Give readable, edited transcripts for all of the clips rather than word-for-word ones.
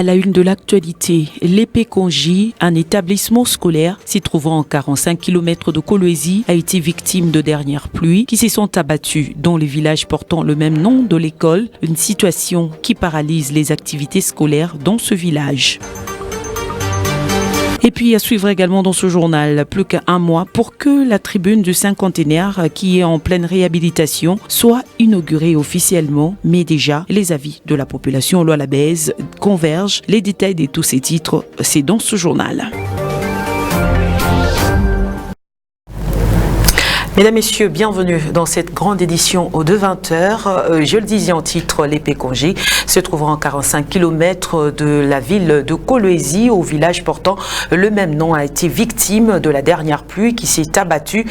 la une de l'actualité, l'Épécongie, un établissement scolaire s'y trouvant à 45 km de Kolwezi, a été victime de dernières pluies qui se sont abattues dans les villages portant le même nom de l'école, une situation qui paralyse les activités scolaires dans ce village. Et puis à suivre également dans ce journal, plus qu'un mois pour que la tribune du cinquantenaire qui est en pleine réhabilitation soit inaugurée officiellement. Mais déjà, les avis de la population loalabaise convergent. Les détails de tous ces titres, c'est dans ce journal. Mesdames, Messieurs, bienvenue dans cette grande édition aux 20h. Je le disais en titre, l'Épécongie se trouvant à 45 km de la ville de Kolwezi, au village portant le même nom, a été victime de la dernière pluie qui s'est abattue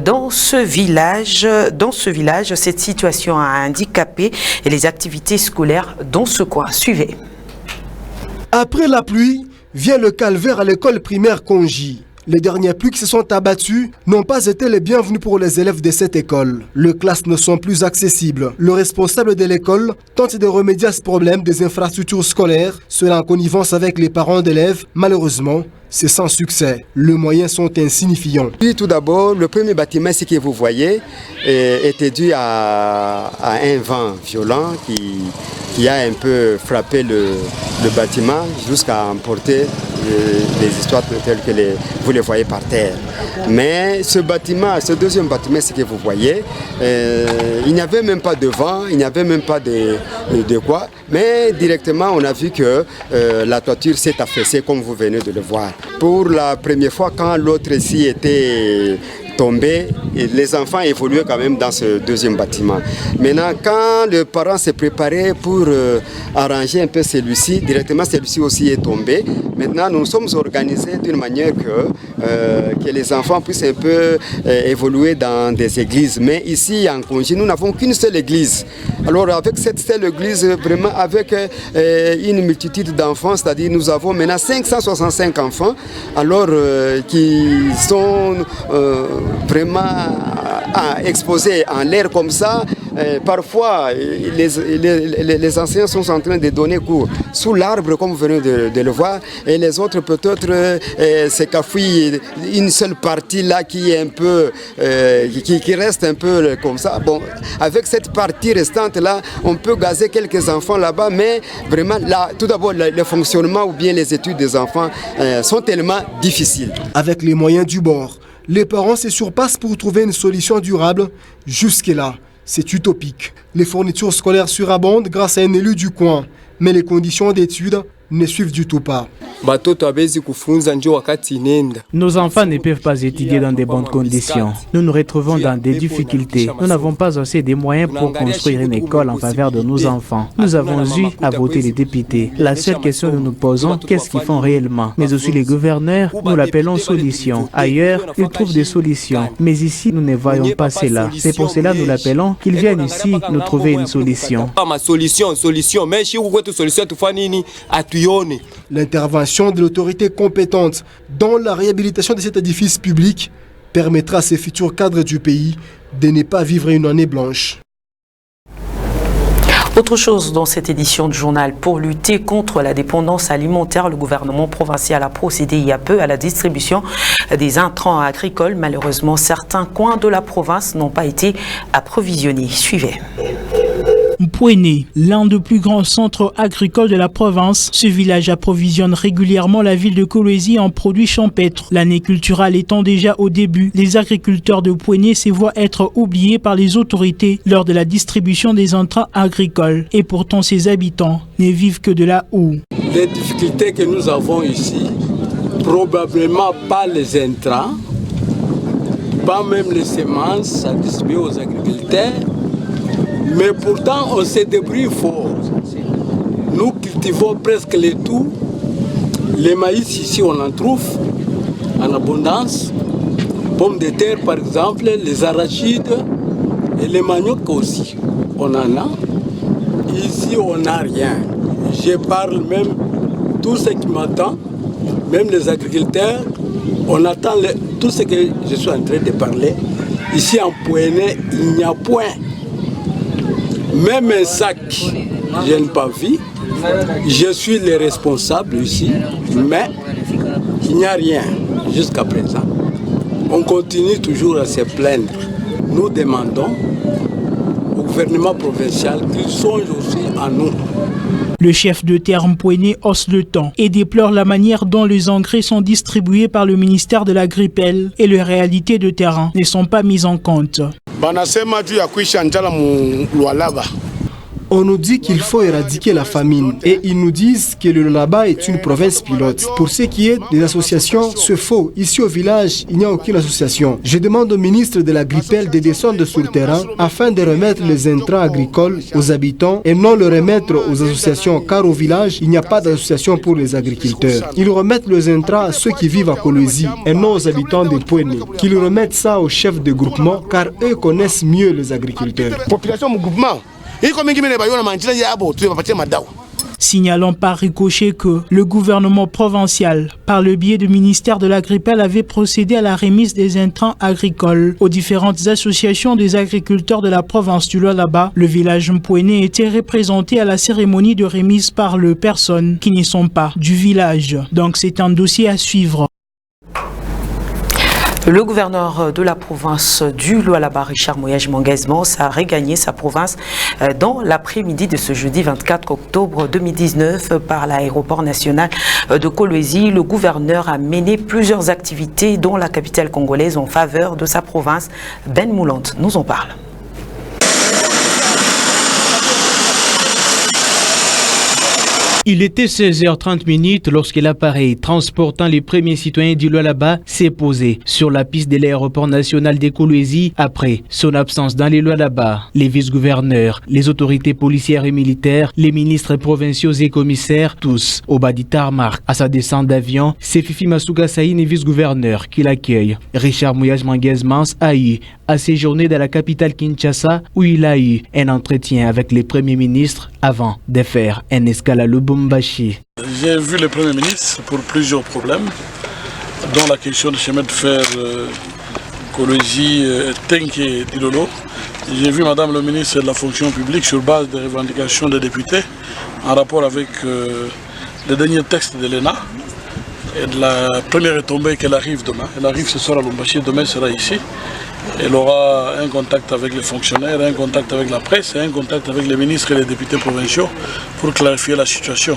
dans ce village. Dans ce village, cette situation a handicapé les activités scolaires dans ce coin. Suivez. Après la pluie, vient le calvaire à l'école primaire Konji. Les dernières pluies qui se sont abattues n'ont pas été les bienvenues pour les élèves de cette école. Les classes ne sont plus accessibles. Le responsable de l'école tente de remédier à ce problème des infrastructures scolaires, cela en connivence avec les parents d'élèves. Malheureusement, c'est sans succès. Les moyens sont insignifiants. Tout d'abord, le premier bâtiment, ce que vous voyez, était dû à un vent violent qui a un peu frappé le bâtiment jusqu'à emporter les histoires telles que vous les voyez par terre. Mais ce bâtiment, ce deuxième bâtiment, ce que vous voyez, il n'y avait même pas de vent, il n'y avait même pas de quoi. Mais directement, on a vu que la toiture s'est affaissée comme vous venez de le voir. Pour la première fois, quand l'autre ici était tombé, et les enfants évoluaient quand même dans ce deuxième bâtiment. Maintenant, quand le parent s'est préparé pour arranger un peu celui-ci, directement celui-ci aussi est tombé. Maintenant, nous nous sommes organisés d'une manière que les enfants puissent un peu évoluer dans des églises. Mais ici, en Konji, nous n'avons qu'une seule église. Alors, avec cette seule église, vraiment avec une multitude d'enfants, c'est-à-dire nous avons maintenant 565 enfants, alors qui sont vraiment exposés en l'air comme ça. Parfois, les enseignants sont en train de donner cours sous l'arbre, comme vous venez de le voir, et les autres peut-être s'écafouillent une seule partie là qui est un peu, qui reste un peu comme ça. Bon, avec cette partie restante là, on peut gazer quelques enfants là-bas, mais vraiment là, tout d'abord, le fonctionnement ou bien les études des enfants sont tellement difficiles. Avec les moyens du bord, les parents se surpassent pour trouver une solution durable. Jusque-là, c'est utopique. Les fournitures scolaires surabondent grâce à un élu du coin, mais les conditions d'études ne suivent du tout pas. Nos enfants ne peuvent pas étudier dans de bonnes conditions. Nous nous retrouvons dans des difficultés. Nous n'avons pas assez de moyens pour construire une école en faveur de nos enfants. Nous avons eu à voter les députés. La seule question que nous nous posons, qu'est-ce qu'ils font réellement? Mais aussi les gouverneurs, nous l'appelons solution. Ailleurs, ils trouvent des solutions. Mais ici, nous ne voyons pas cela. C'est pour cela que nous l'appelons qu'ils viennent ici nous trouver une solution. L'intervention de l'autorité compétente dans la réhabilitation de cet édifice public permettra à ces futurs cadres du pays de ne pas vivre une année blanche. Autre chose dans cette édition du journal, pour lutter contre la dépendance alimentaire, le gouvernement provincial a procédé il y a peu à la distribution des intrants agricoles. Malheureusement, certains coins de la province n'ont pas été approvisionnés. Suivez. Mpouéné, l'un des plus grands centres agricoles de la province, ce village approvisionne régulièrement la ville de Kolwezi en produits champêtres. L'année culturelle étant déjà au début, les agriculteurs de Mpouéné se voient être oubliés par les autorités lors de la distribution des intrants agricoles. Et pourtant, ces habitants ne vivent que de la houe. Les difficultés que nous avons ici, probablement pas les intrants, pas même les semences à distribuer aux agriculteurs. Mais pourtant, on se débrouille fort. Nous cultivons presque les tout. Les maïs, ici, on en trouve en abondance. Pommes de terre, par exemple, les arachides et les maniocs aussi. On en a. Ici, on n'a rien. Je parle même, tout ce qui m'attend, même les agriculteurs, on attend tout ce que je suis en train de parler. Ici, en Mpouéné, il n'y a point. Même un sac, je n'ai pas vu. Je suis le responsable ici, mais il n'y a rien jusqu'à présent. On continue toujours à se plaindre. Nous demandons au gouvernement provincial qu'il songe aussi à nous. Le chef de terre Mpouéné hausse le ton et déplore la manière dont les engrais sont distribués par le ministère de l'Agripel et les réalités de terrain ne sont pas mises en compte. On nous dit qu'il faut éradiquer la famine et ils nous disent que le Lualaba est une province pilote. Pour ce qui est des associations, c'est faux. Ici au village, il n'y a aucune association. Je demande au ministre de l'Agripel de descendre sur le terrain afin de remettre les intrants agricoles aux habitants et non le remettre aux associations, car au village, il n'y a pas d'association pour les agriculteurs. Ils remettent les intrants à ceux qui vivent à Kolwezi et non aux habitants de Mpouéné. Qu'ils remettent ça aux chefs de groupement, car eux connaissent mieux les agriculteurs. Signalons par ricochet que le gouvernement provincial, par le biais du ministère de l'Agripel, avait procédé à la remise des intrants agricoles aux différentes associations des agriculteurs de la province du Lualaba. Le village Mpouéné était représenté à la cérémonie de remise par les personnes qui ne sont pas du village. Donc c'est un dossier à suivre. Le gouverneur de la province du Lualaba, Richard Mouyage Manguez-Mans, a regagné sa province dans l'après-midi de ce jeudi 24 octobre 2019 par l'aéroport national de Kolwezi. Le gouverneur a mené plusieurs activités dans la capitale congolaise en faveur de sa province. Ben Moulante nous en parle. Il était 16h30 lorsque l'appareil transportant les premiers citoyens du Lualaba s'est posé sur la piste de l'aéroport national de Kolwezi après son absence dans les Lualaba. Les vice-gouverneurs, les autorités policières et militaires, les ministres provinciaux et commissaires, tous au bas du tarmac. À sa descente d'avion, c'est Fifi Masuga Saïn, vice-gouverneur, qui l'accueille. Richard Mouyage Manguez-Mans a eu à séjourner dans la capitale Kinshasa où il a eu un entretien avec les premiers ministres avant de faire un escale à Lubumbashi. J'ai vu le Premier ministre pour plusieurs problèmes, dont la question du chemin de fer Kolwezi-Tenke-Dilolo. J'ai vu Madame le ministre de la fonction publique sur base des revendications des députés en rapport avec le dernier texte de l'ENA et de la première retombée qu'elle arrive demain. Elle arrive ce soir à Lubumbashi, demain elle sera ici. Elle aura un contact avec les fonctionnaires, un contact avec la presse et un contact avec les ministres et les députés provinciaux pour clarifier la situation.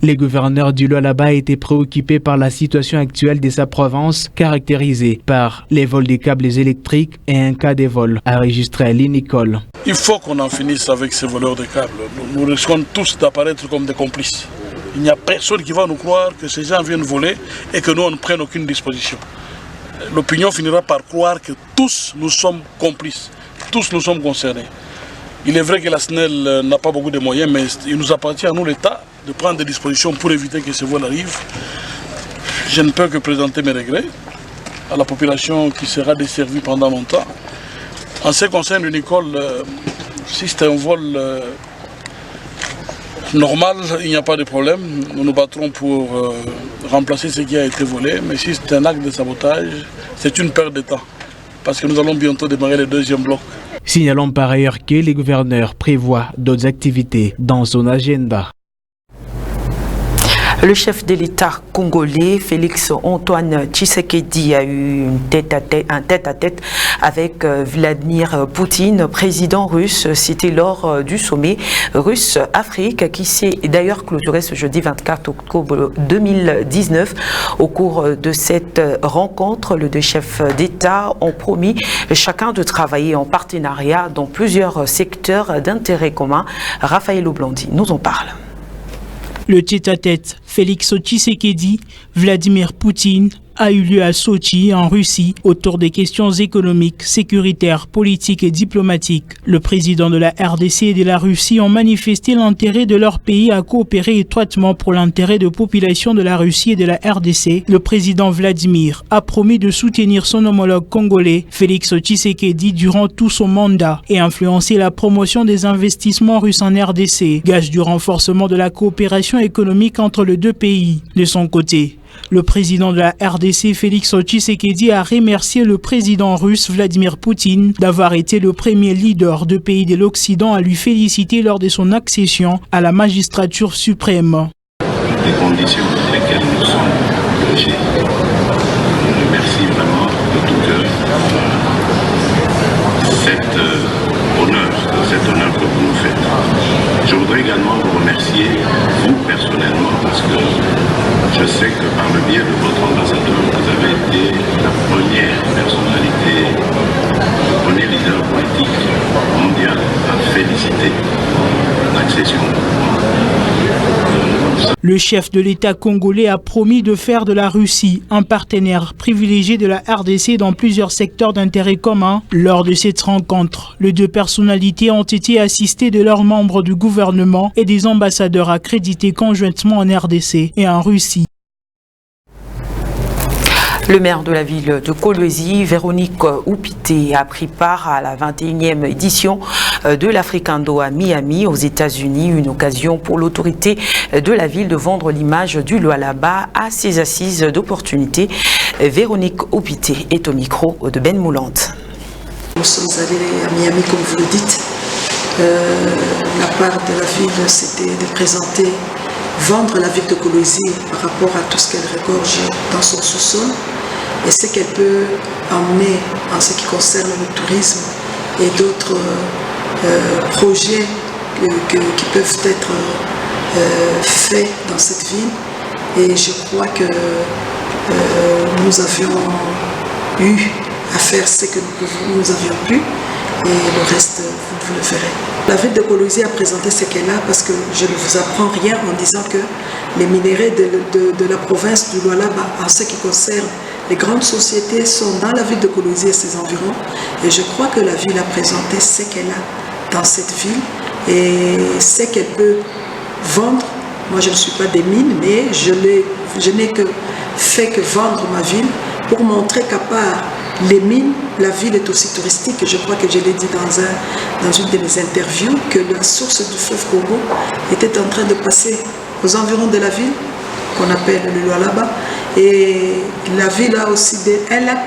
Les gouverneurs du Lualaba étaient préoccupés par la situation actuelle de sa province, caractérisée par les vols des câbles électriques et un cas de vol enregistré à l'Inicole. Il faut qu'on en finisse avec ces voleurs de câbles. Nous risquons tous d'apparaître comme des complices. Il n'y a personne qui va nous croire que ces gens viennent voler et que nous on ne prenne aucune disposition. L'opinion finira par croire que tous nous sommes complices, tous nous sommes concernés. Il est vrai que la SNEL n'a pas beaucoup de moyens, mais il nous appartient à nous, l'État, de prendre des dispositions pour éviter que ce vol arrive. Je ne peux que présenter mes regrets à la population qui sera desservie pendant longtemps. En ce qui concerne l'Unicole, si c'est un vol normal, il n'y a pas de problème. Nous nous battrons pour remplacer ce qui a été volé. Mais si c'est un acte de sabotage, c'est une perte de temps. Parce que nous allons bientôt démarrer le deuxième bloc. Signalons par ailleurs que les gouverneurs prévoient d'autres activités dans son agenda. Le chef de l'État congolais, Félix Antoine Tshisekedi, a eu un tête-à-tête avec Vladimir Poutine, président russe. C'était lors du sommet russe-Afrique qui s'est d'ailleurs clôturé ce jeudi 24 octobre 2019. Au cours de cette rencontre, les deux chefs d'État ont promis chacun de travailler en partenariat dans plusieurs secteurs d'intérêt commun. Raphaël Oblandi nous en parle. Le tête-à-tête Félix Tshisekedi, Vladimir Poutine a eu lieu à Sochi, en Russie, autour des questions économiques, sécuritaires, politiques et diplomatiques. Le président de la RDC et de la Russie ont manifesté l'intérêt de leur pays à coopérer étroitement pour l'intérêt de population de la Russie et de la RDC. Le président Vladimir a promis de soutenir son homologue congolais, Félix Tshisekedi, durant tout son mandat et influencer la promotion des investissements russes en RDC, gage du renforcement de la coopération économique entre les deux pays. De son côté, Le président de la RDC, Félix Tshisekedi, a remercié le président russe Vladimir Poutine d'avoir été le premier leader de pays de l'Occident à lui féliciter lors de son accession à la magistrature suprême. Les conditions dans lesquelles nous sommes logés. Je remercie vraiment de tout cœur cet honneur que vous nous faites. Je voudrais également vous remercier, vous personnellement, parce que je sais que par le biais de votre ambassadeur, vous avez été la première personnalité, le premier leader politique mondial à féliciter l'accession. Le chef de l'État congolais a promis de faire de la Russie un partenaire privilégié de la RDC dans plusieurs secteurs d'intérêt commun. Lors de cette rencontre, les deux personnalités ont été assistées de leurs membres du gouvernement et des ambassadeurs accrédités conjointement en RDC et en Russie. Le maire de la ville de Kolwezi, Véronique Oupité, a pris part à la 21e édition de l'Africando à Miami, aux États-Unis. Une occasion pour l'autorité de la ville de vendre l'image du Lualaba à ses assises d'opportunités. Véronique Oupité est au micro de Ben Moulante. Nous sommes allés à Miami, comme vous le dites. La part de la ville, c'était de présenter, vendre la ville de Kolwezi par rapport à tout ce qu'elle regorge dans son sous-sol et ce qu'elle peut emmener en ce qui concerne le tourisme et d'autres projets qui peuvent être faits dans cette ville. Et je crois que nous avions eu à faire ce que nous avions pu et le reste, vous le verrez. La ville de Kolwezi a présenté ce qu'elle a parce que je ne vous apprends rien en disant que les minéraux de la province du Lualaba, en ce qui concerne les grandes sociétés, sont dans la ville de Kolwezi et ses environs. Et je crois que la ville a présenté ce qu'elle a dans cette ville et ce qu'elle peut vendre. Moi, je ne suis pas des mines, mais je n'ai que fait que vendre ma ville pour montrer qu'à part les mines, la ville est aussi touristique. Je crois que je l'ai dit dans une de mes interviews, que la source du fleuve Congo était en train de passer aux environs de la ville, qu'on appelle le Lualaba. Et la ville a aussi un lac,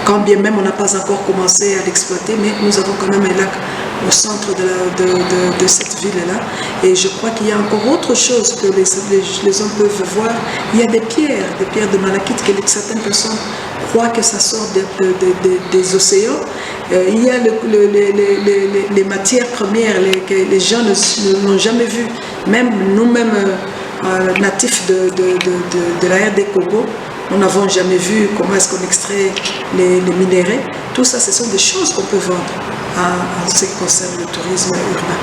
quand bien même on n'a pas encore commencé à l'exploiter, mais nous avons quand même un lac au centre de cette ville-là. Et je crois qu'il y a encore autre chose que les hommes peuvent voir. Il y a des pierres de malachite que certaines personnes croient que ça sort des océans. Il y a les matières premières que les gens n'ont jamais vues. Même nous-mêmes, natifs de la RD Congo, nous n'avons jamais vu comment est-ce qu'on extrait les minéraux. Tout ça, ce sont des choses qu'on peut vendre en ce qui concerne le tourisme urbain.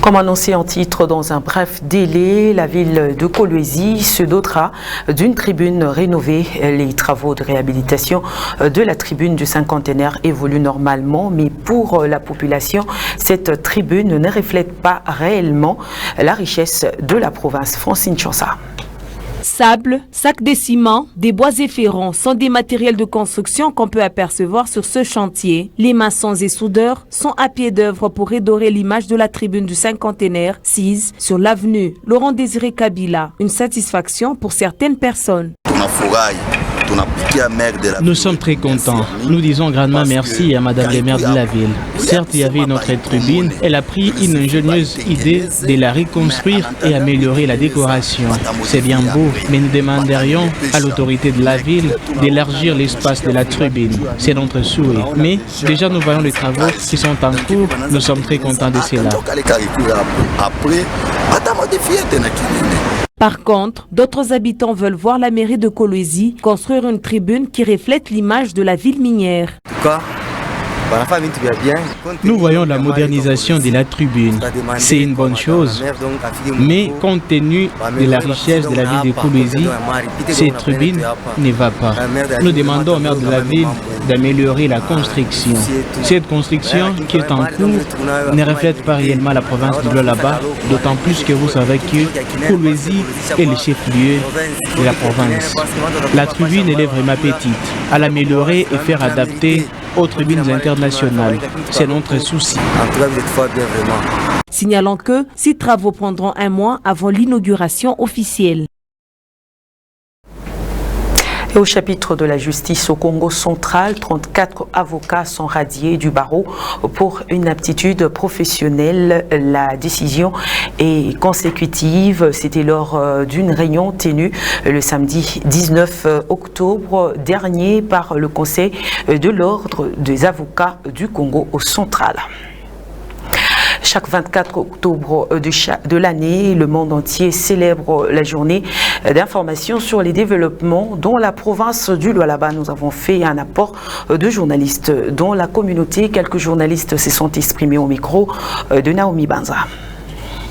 Comme annoncé en titre dans un bref délai, la ville de Kolwezi se dotera d'une tribune rénovée. Les travaux de réhabilitation de la tribune du cinquantenaire évoluent normalement, mais pour la population, cette tribune ne reflète pas réellement la richesse de la province. Francine Chansa. Sable, sacs de ciment, des bois et ferrons sont des matériels de construction qu'on peut apercevoir sur ce chantier. Les maçons et soudeurs sont à pied d'œuvre pour redorer l'image de la tribune du cinquantenaire sise sur l'avenue Laurent-Désiré Kabila. Une satisfaction pour certaines personnes. Nous sommes très contents. Nous disons grandement merci à Madame le maire de la ville. Certes, il y avait notre tribune. Elle a pris une ingénieuse idée de la reconstruire et améliorer la décoration. C'est bien beau, mais nous demanderions à l'autorité de la ville d'élargir l'espace de la tribune. C'est notre souhait. Mais déjà, nous voyons les travaux qui sont en cours. Nous sommes très contents de cela. Par contre, d'autres habitants veulent voir la mairie de Kolwezi construire une tribune qui reflète l'image de la ville minière. Nous voyons la modernisation de la tribune. C'est une bonne chose. Mais compte tenu de la richesse de la ville de Kolwezi, cette tribune ne va pas. Nous demandons au maire de la ville d'améliorer la construction. Cette construction qui est en cours ne reflète pas réellement la province du Lualaba, d'autant plus que vous savez que Kolwezi est le chef-lieu de la province. La tribune elle est vraiment petite. À l'améliorer et faire adapter aux tribunes internationales, c'est notre souci. Signalant que ces travaux prendront un mois avant l'inauguration officielle. Et au chapitre de la justice au Congo central, 34 avocats sont radiés du barreau pour une aptitude professionnelle. La décision est consécutive. C'était lors d'une réunion tenue le samedi 19 octobre dernier par le Conseil de l'Ordre des avocats du Congo central. Chaque 24 octobre de l'année, le monde entier célèbre la journée d'information sur les développements dans la province du Lualaba. Nous avons fait un apport de journalistes dans la communauté. Quelques journalistes se sont exprimés au micro de Naomi Banza.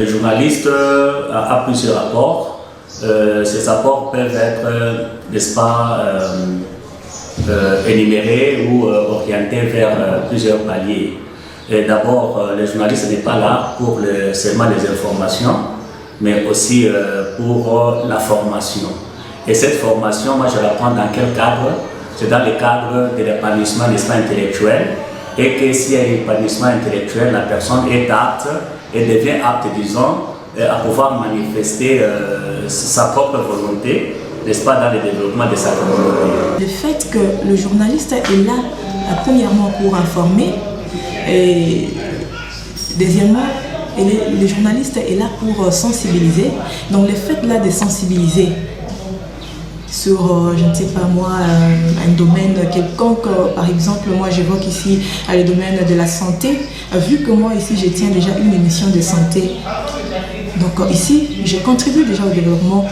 Les journalistes ont plusieurs rapports. Ces apports peuvent être, n'est-ce pas, énumérés ou orientés vers plusieurs paliers. D'abord, le journaliste n'est pas là pour seulement les informations, mais aussi pour la formation. Et cette formation, moi je la prends dans quel cadre? C'est dans le cadre de l'épanouissement, n'est-ce pas, intellectuel, et que s'il y a un épanouissement intellectuel, la personne est apte et devient apte, disons, à pouvoir manifester sa propre volonté, n'est-ce pas, dans le développement de sa communauté. Le fait que le journaliste est là, premièrement, pour informer, et deuxièmement, le journaliste est là pour sensibiliser. Donc le fait là de sensibiliser sur, je ne sais pas moi, un domaine quelconque, par exemple, moi j'évoque ici le domaine de la santé, vu que moi ici je tiens déjà une émission de santé. Donc ici, je contribue déjà au développement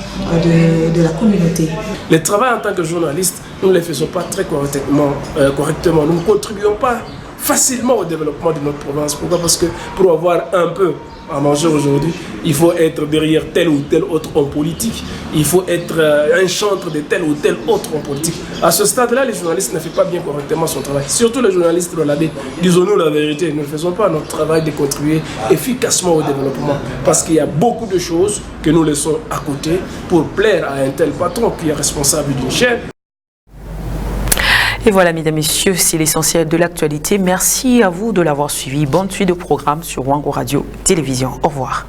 de la communauté. Le travail en tant que journaliste, nous ne le faisons pas très correctement. Nous ne contribuons pas facilement au développement de notre province. Pourquoi? Parce que pour avoir un peu à manger aujourd'hui, il faut être derrière tel ou tel autre homme politique. Il faut être un chantre de tel ou tel autre homme politique. À ce stade-là, les journalistes ne font pas bien correctement son travail. Surtout les journalistes de la baie. Disons-nous la vérité, nous ne faisons pas notre travail de contribuer efficacement au développement. Parce qu'il y a beaucoup de choses que nous laissons à côté pour plaire à un tel patron qui est responsable d'une chaîne. Et voilà, mesdames, messieurs, c'est l'essentiel de l'actualité. Merci à vous de l'avoir suivi. Bonne suite de programme sur Wango Radio Télévision. Au revoir.